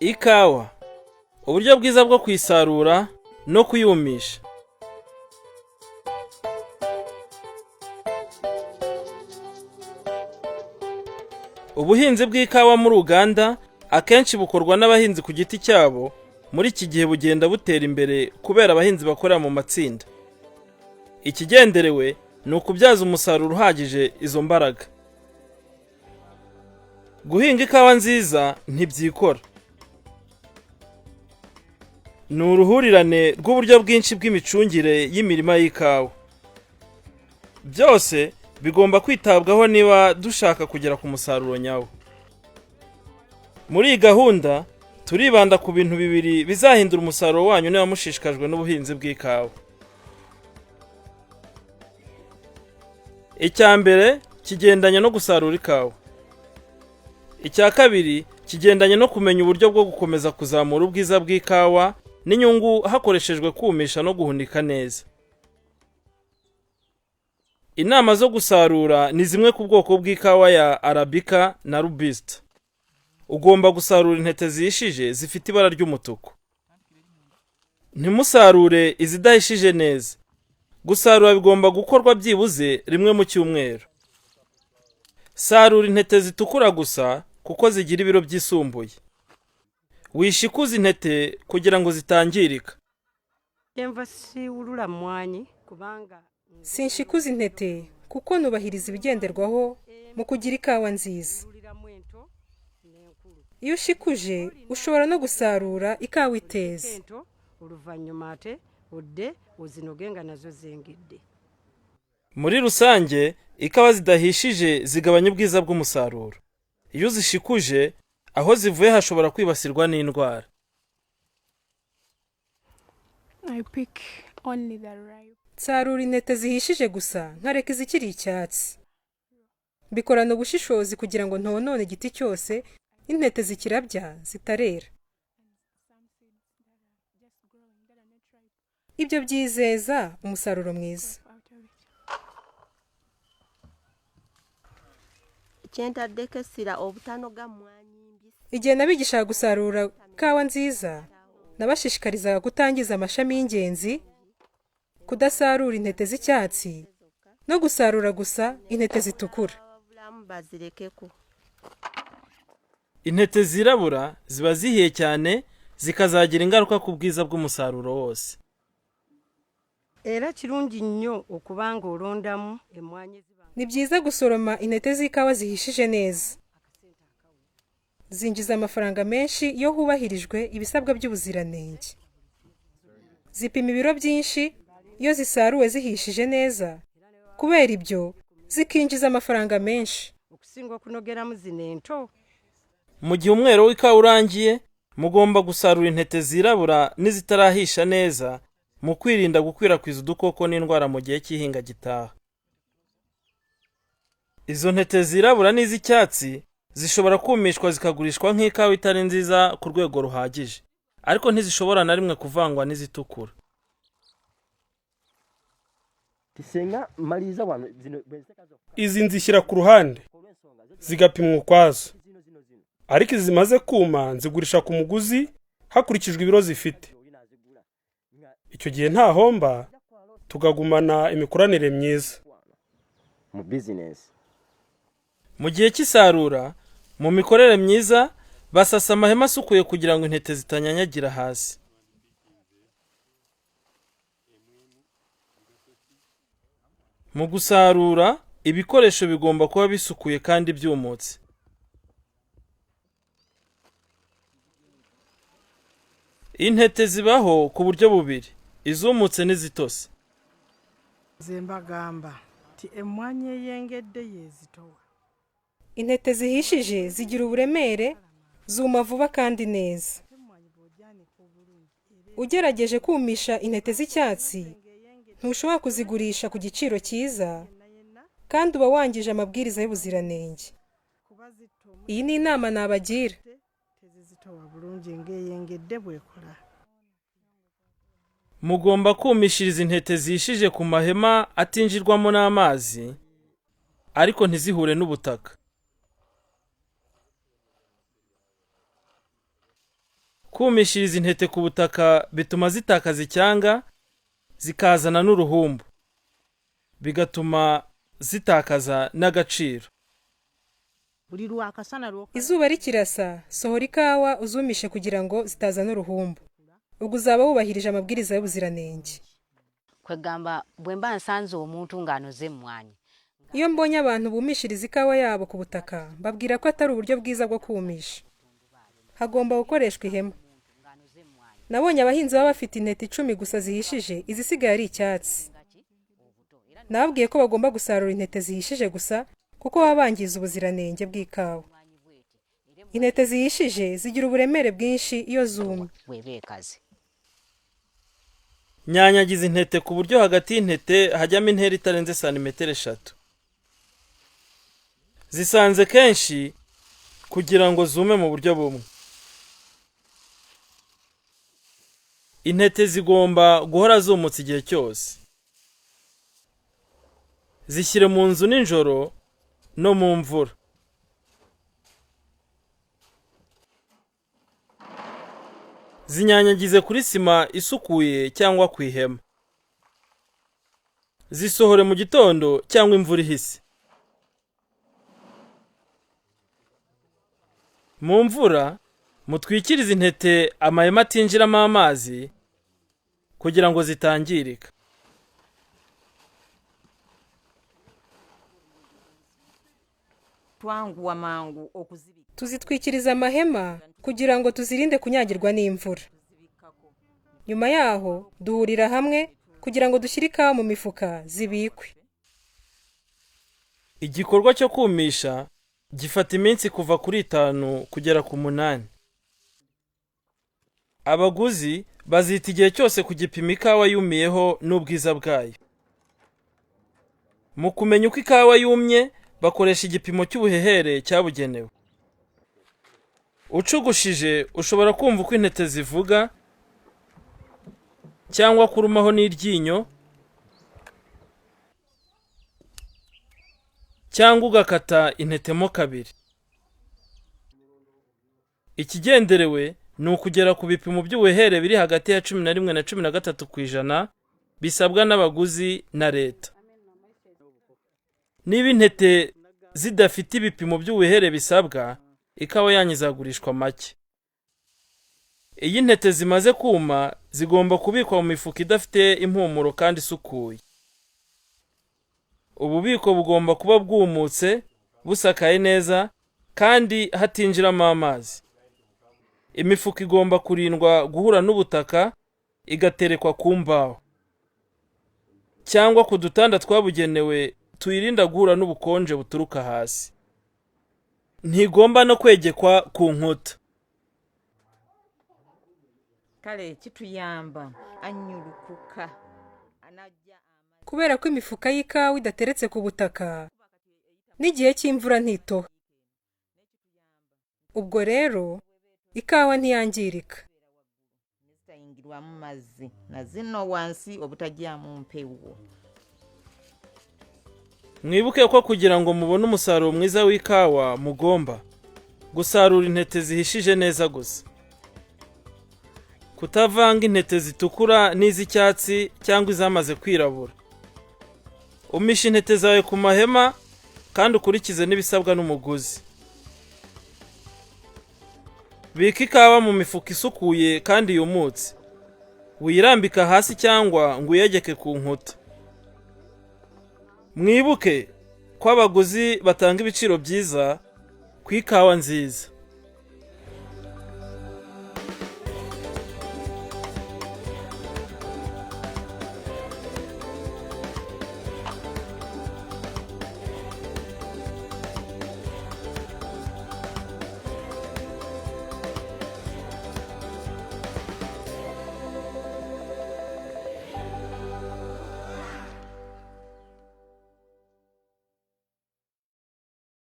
Ikawa, uburyo bwiza bwo kuyisarura no kuyumisha. Ubuhinzi bw'ikawa muri Uganda akenshi bukorwa n'abahinzi ku giti cyabo. Muri iki gihe bugenda butera imbere kubera abahinzi bakorera mu matsinda. Ikigenderewe ni ukubyaza umusaruro uhagije izo mbaraga. Guhinga ikawa nziza ntibyikora. Ni uruhurirane rw'uburyo bwinshi bw'imicungire y'imirima y'ikawa. Byose bigomba kwitabwaho niba dushaka kugera ku musaruro nyawo. Muri iyi gahunda turibanda ku bintu bibiri bizahindura umusaruro wanyu niba mushishikajwe n'ubuhinzi bw'ikawa. Icya mbere kigendanye no gusarura ikawa. Icya kabiri kigendanye no kumenya uburyo bwo gukomeza kuzamura ubwiza bw'ikawa n'inyungu hakoreshejwe kumisha no guhunika neza. Inama zo gusarura ni zimwe ku bwoko bw'ikawa ya Arabica na Robusta. Ugomba gusarura intete zihishije zifite ibara ry'umutuku. Ntimusarure izidahishije neza. Gusarura bigomba gukorwa byibuze rimwe mu cyumweru. Sarura intete zitukura gusa kuko zigira ibiro byisumbuye. Wishikuza intete kugira ngo zitangirika. Sinshikuza intete kuko nubahiriza ibigenderwaho mu kugira ikawa nziza. Iyo ushikuje ushobora no gusarura ikawa iteze. Muri rusange ikawa zidahishije zigabanya ubwiza bw'umusaruro. Iyo zishikuje aho zivuye hashobora kwibasirwa n'indwara. Nsarura intete zihishije gusa nkareka izikiri icyatsi. Bikorana ubushishozi kugira ngo ntonone igiti cyose intete zikirabya zitarera. Ibyo byizeza umusaruro mwiza. Igihe nabigishaga gusarura kawa nziza, nabashishikarizaga kutangiza amashami y'ingenzi, kudasarura intete z'icyatsi, no gusarura gusa intete zitukura. Intete zirabura ziba zihiye cyane zikazagira ingaruka ku bwiza bw'umusaruro wose. Era kirungi nnyo okubanga olondamu emwanyi. Ni byiza gusoroma intete z'ikawa zihishije neza. Zinjiza amafaranga menshi iyo hubahirijwe ibisabwa by'ubuziranenge. Zipima ibiro byinshi iyo zisaruwe zihishije neza. Kubera ibyo zikinjiza amafaranga menshi. Okusinga kunogeramu zinento. Mu gihe umwero w'ikawa urangiye, mugomba gusarura intete zirabura n'izitarahisha neza mu kwirinda gukwirakwiza udukoko n'indwara mu gihe cy'ihinga gitaha. Izo ntete zirabura n'iz'icyatsi zishobora kumishwa zikagurishwa nk'ikawa itari nziza ku rwego ruhagije, ariko ntizishobora na rimwe kuvangwa n'izitukura. Izi nzishyira ku ruhande zigapimwa ukwazo, ariko izi zimaze kuma nzigurisha ku muguzi hakurikijwe ibiro zifite. Icyo gihe nta homba, tugagumana imikoranire myiza mu business. Mu gihe cy'isarura, mu mikorere myiza, basasa amahema asukuye kugira ngo intete zitanyanyagira hasi. Mu gusarura, ibikoresho bigomba kuba bisukuye kandi byumutse. Intete zibaho ku buryo bubiri, izumutse n'izitose. Zembagamba ti emwanyi eyengedde yezitowa. Intete zihishije zigira uburemere, zuma vuba kandi neza. Ugerageje kumisha intete z'icyatsi, ntushobora kuzigurisha ku giciro cyiza, kandi uba wangije amabwiriza y'ubuziranenge. Iyi ni inama nabagira. Mugomba kumishiriza intete zihishije ku mahema atinjirwamo n'amazi, ariko ntizihure n'ubutaka. Kumishiriza intete ku butaka bituma zitakaza icyanga, zikazana n'uruhumbu, bigatuma zitakaza n'agaciro. Izuba rikirasa, sohora ikawa uzumishe kugira ngo zitazana uruhumbu. Ubwo uzaba wubahirije amabwiriza y'ubuziranenge. Kwegamba bwemba nsanze omuntu nganoze emmwanyi. Iyo mbonye abantu bumishiriza ikawa yabo ku butaka, mbabwira ko atari uburyo bwiza bwo kumisha. Hagomba gukoreshwa ihema. Nabonye abahinzi baba bafite intete 10 gusa zihishije, izisigaye ari icyatsi. Nababwiye ko bagomba gusarura intete zihishije gusa, kuko baba bangiza ubuziranenge bw'ikawa. Intete zihishije zigira uburemere bwinshi iyo zumye. Webekaze. Nyanyagiza intete ku buryo hagati y'intete hajyamo intera itarenze santimetero 3. Zisanze kenshi kugira ngo zume mu buryo bumwe. Intete zigomba guhora zumutse igihe cyose. Zishyire mu nzu nijoro no mu mvura. Zinyanyagize kuri sima isukuye cyangwa ku ihema. Zisohore mu gitondo cyangwa imvura ihise. Mu mvura mutwikirize intete amahema atinjiramo amazi kugira ngo zitangirika. Tuzitwikiriza amahema kugira ngo tuzirinde kunyagirwa n'imvura. Nyuma yaho duhurira hamwe kugira ngo dushyire ikawa mu mifuka zibikwe. Igikorwa cyo kumisha gifata iminsi kuva kuri 5 kugera ku 8. Abaguzi bazita igihe cyose ku gipimo ikawa yumiyeho n'ubwiza bwayo. Mu kumenya uko ikawa yumye bakoresha igipimo cy'ubuhehere cyabugenewe. Ucugushije ushobora kumva uko intete zivuga cyangwa kurumaho n'iryinyo, cyangwa ugakata intete mo kabiri. Ikigenderewe ni ukugera ku bipimo by'ubuhehere biri hagati ya 11 na 13% bisabwa n'abaguzi na leta. Niba intete zidafite ibipimo by'ubuhehere bisabwa, ikawa yanyu izagurishwa make. Iyi intete zimaze kuma zigomba kubikwa mu mifuka idafite impumuro kandi isukuye. Ububiko bugomba kuba bwumutse, busakaye neza kandi hatinjiramo amazi. Imifuka igomba kurindwa guhura n'ubutaka, igaterekwa ku mbaho cyangwa ku dutanda twabugenewe tuyirinda guhura n'ubukonje buturuka hasi. Ntigomba no kwegekwa ku nkuta. Kale kituyamba anyurukuka anajja. Kubera ko imifuka y'ikawa idateretse ku butaka, n'igihe cy'imvura ntitoha. Ubwo rero ikawa ntiyangirika. Zitayingirwa mu mazi na zino wansi obutajyamu mpewo. Mwibuke ko kugira ngo mubone umusaruro mwiza w'ikawa mugomba gusarura intete zihishije neza gusa. Kutavanga intete zitukura n'iz'icyatsi cyangwa izamaze kwirabura. Umisha intete zawe ku mahema kandi ukurikize n'ibisabwa n'umuguzi. Bika ikawa mu mifuka isukuye kandi yumutse. Uyirambika hasi cyangwa ngo uyegeke ku nkuta. Mwibuke ko abaguzi batanga ibiciro byiza ku ikawa nziza.